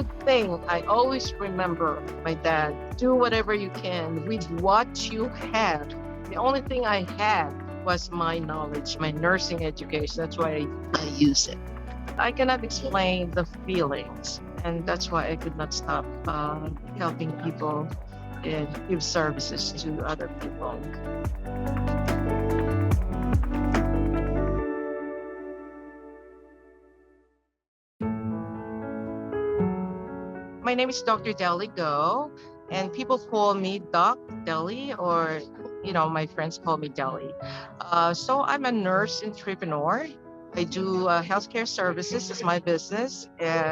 good thing I always remember my dad, do whatever you can with what you have. The only thing I had was my knowledge, my nursing education. That's why I use it. I cannot explain the feelings, and that's why I could not stop helping people and give services to other people. My name is Dr. Deligo, and people call me Doc Deli, or my friends call me Deli. So I'm a nurse entrepreneur. I do healthcare services as my business,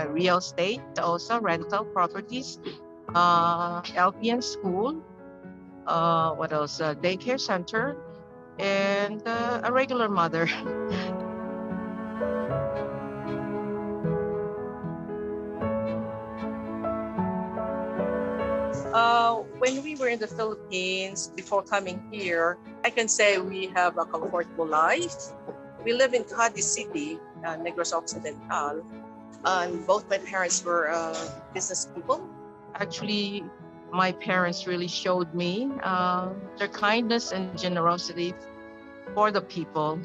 real estate, also rental properties, LPN school, what else? Daycare center, and a regular mother. When we were in the Philippines before coming here, I can say we have a comfortable life. We live in Cadiz City, Negros Occidental, and both my parents were business people. Actually, my parents really showed me their kindness and generosity for the people.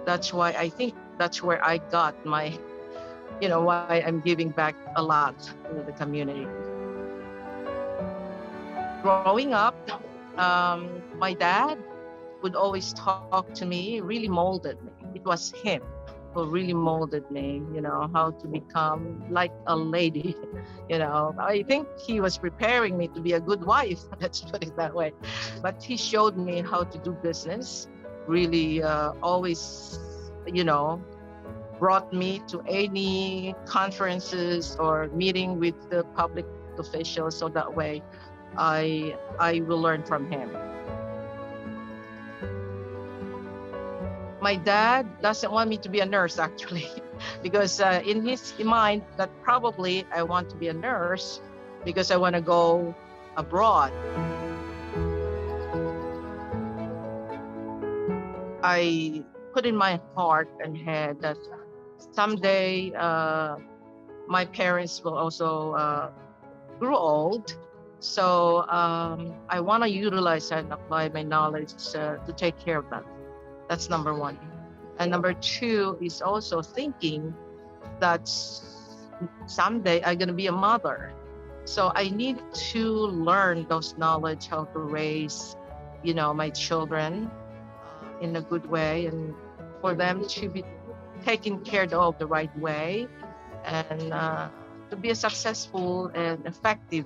That's why I think that's where I got my, why I'm giving back a lot to the community. Growing up, my dad would always talk to me, really molded me. It was him who really molded me, how to become like a lady. I think he was preparing me to be a good wife, let's put it that way. But he showed me how to do business, really always, brought me to any conferences or meeting with the public officials, so that way I will learn from him. My dad doesn't want me to be a nurse, actually, because in his mind that probably I want to be a nurse because I want to go abroad. I put in my heart and head that someday my parents will also grow old. So I want to utilize and apply my knowledge to take care of them. That's number one. And number two is also thinking that someday I'm going to be a mother. So I need to learn those knowledge, how to raise, my children in a good way, and for them to be taken care of the right way, and to be a successful and effective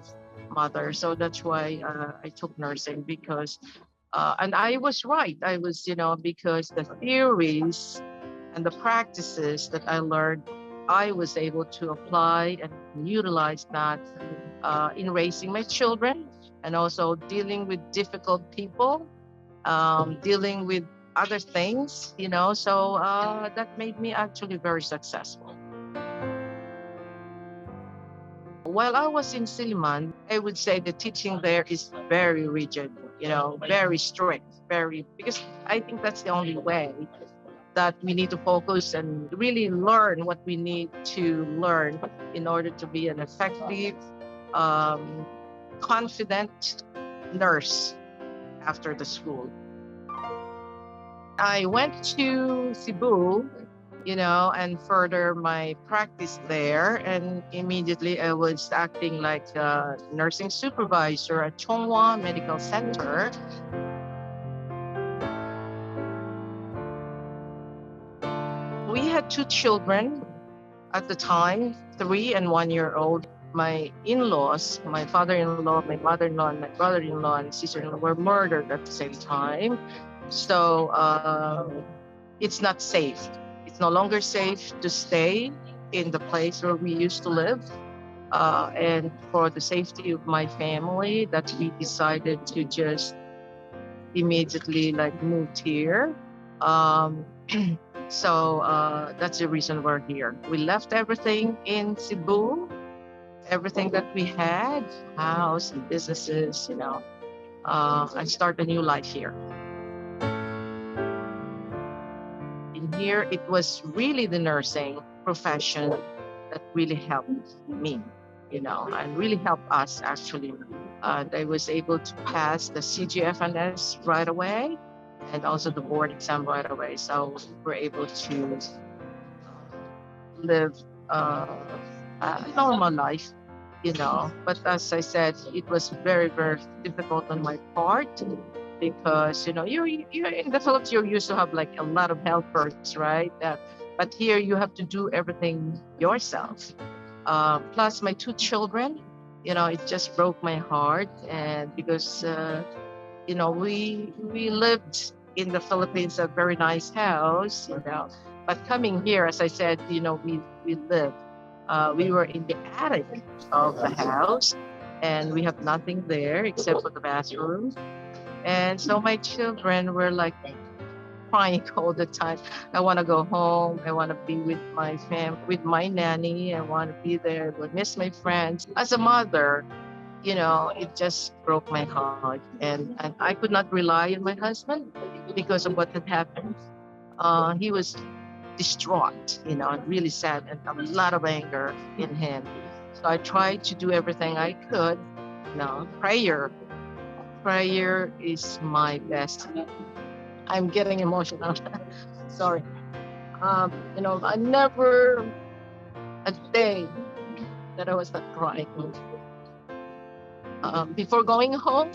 mother. So that's why I took nursing, because and I was right. I was, because the theories and the practices that I learned, I was able to apply and utilize that in raising my children, and also dealing with difficult people, dealing with other things, so that made me actually very successful. While I was in Silliman, I would say the teaching there is very rigid, very strict, because I think that's the only way that we need to focus and really learn what we need to learn in order to be an effective, confident nurse after the school. I went to Cebu, and further my practice there. And immediately I was acting like a nursing supervisor at Chonghua Medical Center. We had two children at the time, 3 and 1 year old. My in-laws, my father-in-law, my mother-in-law, and my brother-in-law and sister-in-law were murdered at the same time. So it's not safe. It's no longer safe to stay in the place where we used to live. And for the safety of my family, that we decided to just immediately moved here. So that's the reason we're here. We left everything in Cebu, everything that we had, house and businesses, and start a new life here. In here, it was really the nursing profession that really helped me, and really helped us actually. They was able to pass the CGFNS right away and also the board exam right away. So we're able to live a normal life, But as I said, it was very, very difficult on my part because, you're in the Philippines, you're used to have like a lot of helpers, right? But here you have to do everything yourself. Plus my two children, it just broke my heart. And because, we lived in the Philippines, a very nice house, but coming here, as I said, we lived, we were in the attic of the house and we have nothing there except for the bathroom. And so my children were like crying all the time. I want to go home. I want to be with my with my nanny. I want to be there. I miss my friends. As a mother, it just broke my heart. And I could not rely on my husband because of what had happened. He was distraught, and really sad and a lot of anger in him. So I tried to do everything I could. Prayer. Prayer is my best. I'm getting emotional. Sorry. I never a day that I was not crying. Before going home,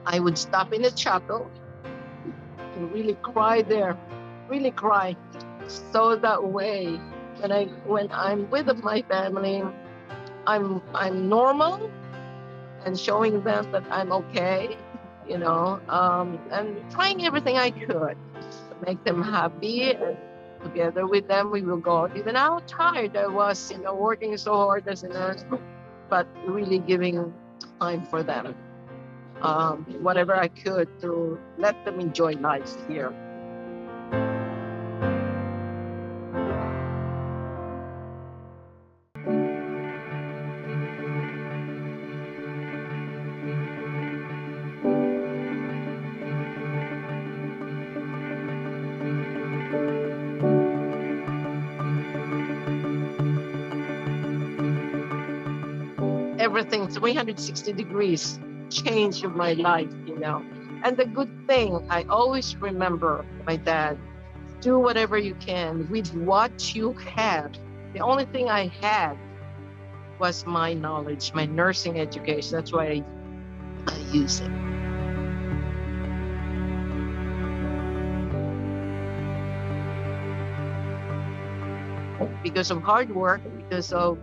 I would stop in the chapel and really cry there, really cry. So that way, when I'm with my family, I'm normal and showing them that I'm okay, and trying everything I could to make them happy. And together with them, we will go out. Even how tired I was, working so hard as a nurse, but really giving time for them. Whatever I could to let them enjoy life here. Everything 360 degrees change of my life, And the good thing, I always remember my dad, do whatever you can with what you have. The only thing I had was my knowledge, my nursing education. That's why I use it. Because of hard work, because of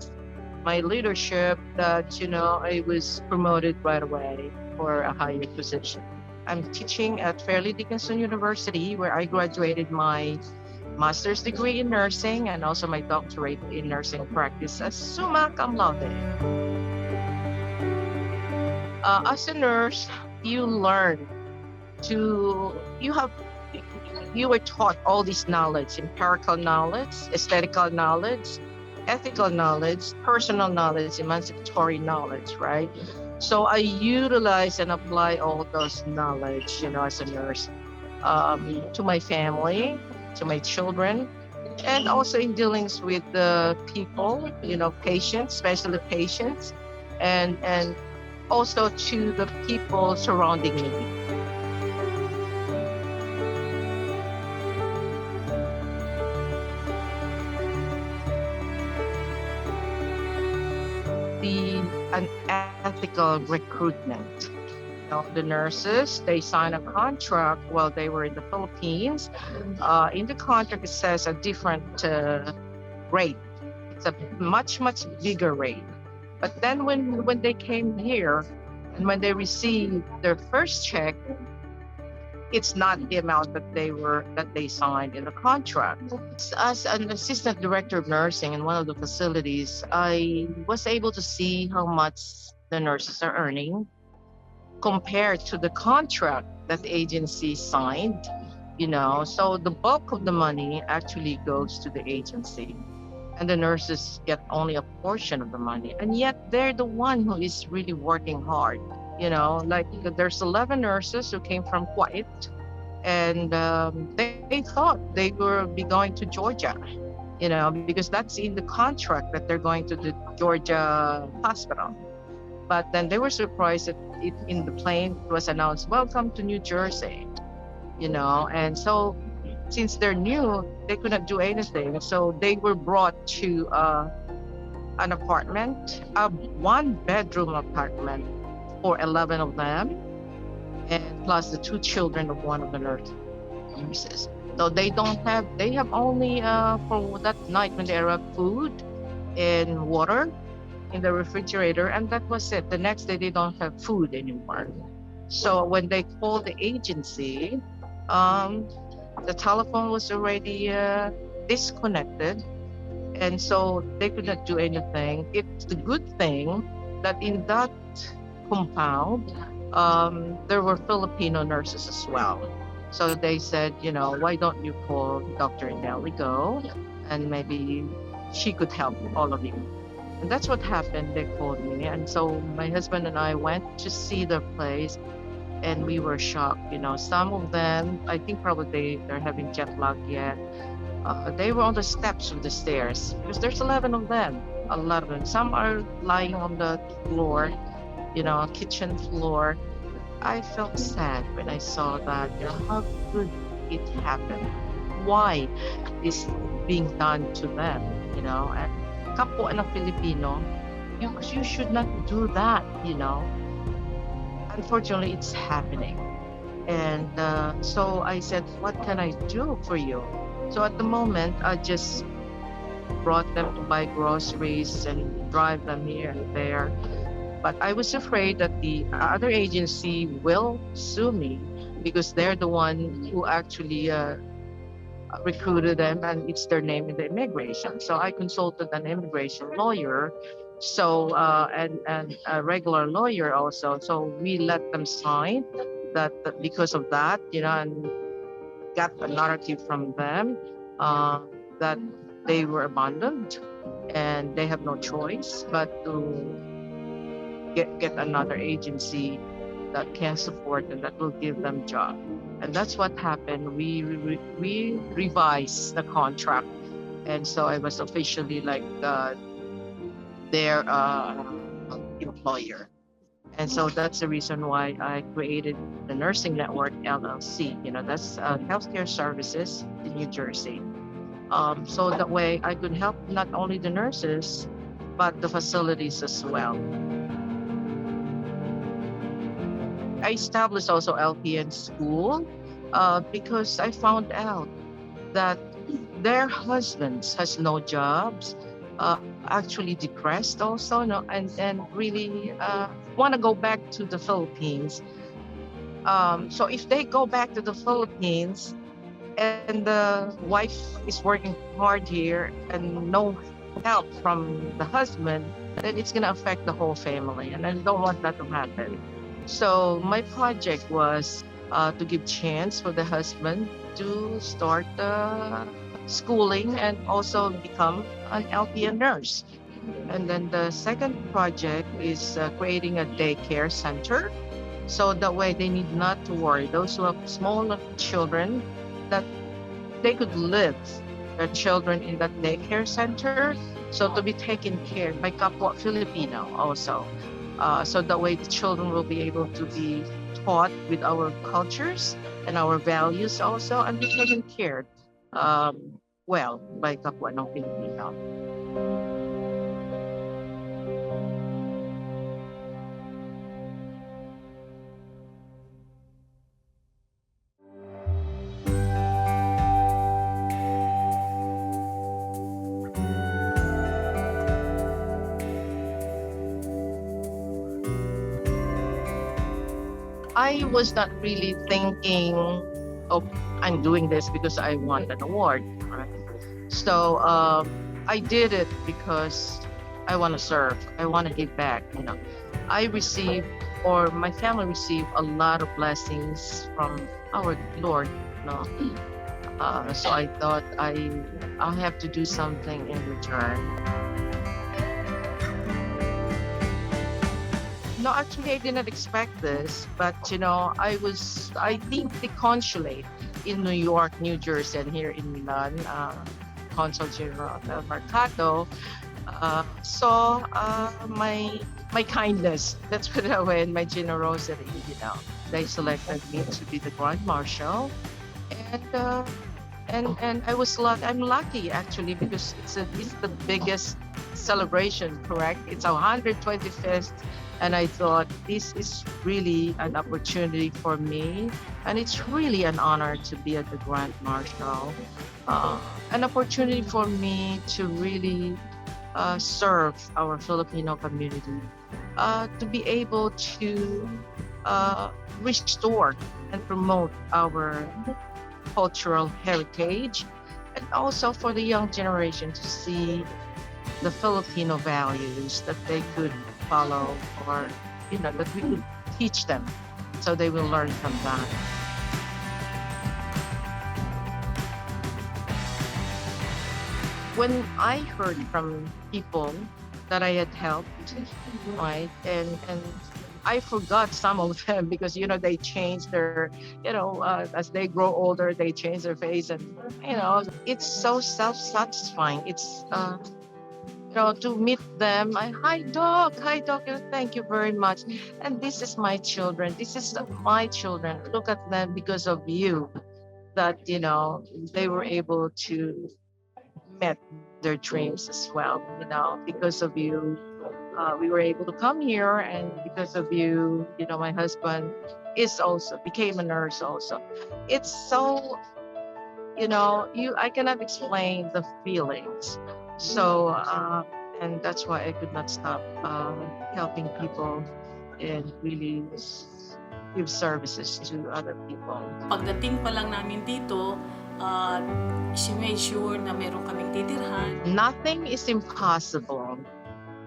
my leadership, that I was promoted right away for a higher position. I'm teaching at Fairleigh Dickinson University, where I graduated my master's degree in nursing and also my doctorate in nursing practice as summa cum laude. As a nurse, you learn you were taught all this knowledge: empirical knowledge, aesthetical knowledge, ethical knowledge, personal knowledge, emancipatory knowledge, right? So I utilize and apply all those knowledge, as a nurse, to my family, to my children, and also in dealings with the people, patients, especially patients, and also to the people surrounding me. An ethical recruitment. The nurses, they sign a contract while they were in the Philippines. In the contract, it says a different rate. It's a much, much bigger rate. But then when they came here and when they received their first check, it's not the amount that they signed in the contract. As an assistant director of nursing in one of the facilities, I was able to see how much the nurses are earning compared to the contract that the agency signed. So the bulk of the money actually goes to the agency, and the nurses get only a portion of the money, and yet they're the one who is really working hard. Like there's 11 nurses who came from Kuwait, and they thought they would be going to Georgia. because that's in the contract that they're going to the Georgia hospital. But then they were surprised that in the plane it was announced, "Welcome to New Jersey," and so since they're new, they couldn't do anything. So they were brought to an apartment, a one-bedroom apartment for 11 of them, and plus the two children of one of the nurses. So they have only for that night when they arrived food and water in the refrigerator, and that was it. The next day they don't have food anymore. So when they called the agency, um, the telephone was already disconnected, and so they could not do anything. It's the good thing that in that compound, there were Filipino nurses as well. So they said, why don't you call Dr. Deligo, and maybe she could help all of you. And that's what happened. They called me. And so my husband and I went to see the place, and we were shocked. Some of them, I think probably they're having jet lag yet. They were on the steps of the stairs because there's 11 of them, a lot of them. Some are lying on the floor, kitchen floor. I felt sad when I saw that. How could it happen? Why is being done to them? And kapwa na Filipino, you should not do that. Unfortunately, it's happening. And so I said, what can I do for you? So at the moment, I just brought them to buy groceries and drive them here and there. But I was afraid that the other agency will sue me because they're the one who actually recruited them, and it's their name in the immigration. So I consulted an immigration lawyer, and a regular lawyer also. So we let them sign that because of that, and got a narrative from them that they were abandoned and they have no choice but to get another agency that can support and that will give them job. And that's what happened. We revised the contract, and so I was officially like their employer. And so that's the reason why I created the Nursing Network LLC. That's healthcare services in New Jersey. So that way I could help not only the nurses, but the facilities as well. I established also LPN school because I found out that their husbands has no jobs, actually depressed also, and really want to go back to the Philippines. So if they go back to the Philippines and the wife is working hard here and no help from the husband, then it's going to affect the whole family. And I don't want that to happen. So my project was to give chance for the husband to start schooling and also become an LPN nurse. And then the second project is creating a daycare center. So that way they need not to worry. Those who have small children, that they could live their children in that daycare center. So to be taken care by Kapwa Filipino also. So that way the children will be able to be taught with our cultures and our values also, and be taken care well by Kapwa ng Filipino. I was not really thinking, oh, I'm doing this because I want an award. Right? So I did it because I want to serve. I want to give back. I received, or my family received, a lot of blessings from our Lord. So I thought I have to do something in return. No, actually, I did not expect this, but I think the consulate in New York, New Jersey, and here in Milan Consul General del Mercado saw my kindness. Let's put it that way, and my generosity. They selected me to be the Grand Marshal, and I was lucky. I'm lucky actually because it's the biggest celebration. Correct? It's our 125th, and I thought this is really an opportunity for me, and it's really an honor to be at the Grand Marshal. An opportunity for me to really serve our Filipino community, to be able to restore and promote our cultural heritage, and also for the young generation to see the Filipino values that they could follow, or that we could teach them so they will learn from that. When I heard from people that I had helped, right, and I forgot some of them because they change their, as they grow older, they change their face, and it's so self-satisfying. It's to meet them. Hi doc, thank you very much. And this is my children. This is my children. Look at them because of you. That they were able to met their dreams as well. Because of you, we were able to come here, and because of you, my husband became a nurse also. It's so I cannot explain the feelings. So and that's why I could not stop helping people and really give services to other people. Pagdating pa lang namin dito, she made sure na meron kaming titirhan. Nothing is impossible.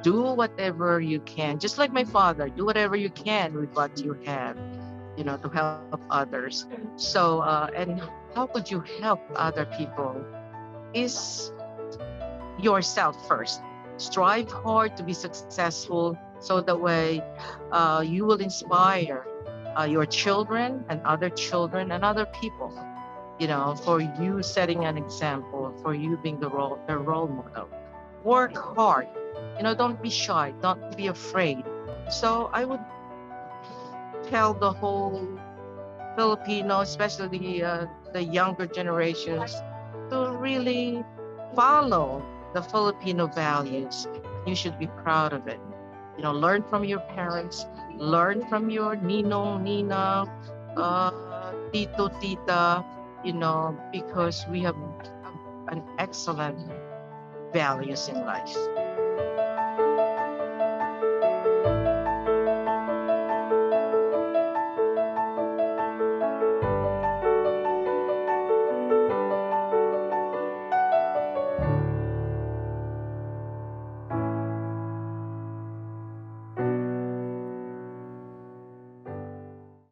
Do whatever you can. Just like my father, do whatever you can with what you have, to help others. So, and how could you help other people? Is yourself first. Strive hard to be successful so that way you will inspire your children and other people, for you setting an example, for you being the role model. Work hard. Don't be shy. Don't be afraid. So I would tell the whole Filipino, especially the younger generations, to really follow the Filipino values. You should be proud of it. Learn from your parents, learn from your ninong, nina, tito, tita, because we have an excellent values in life.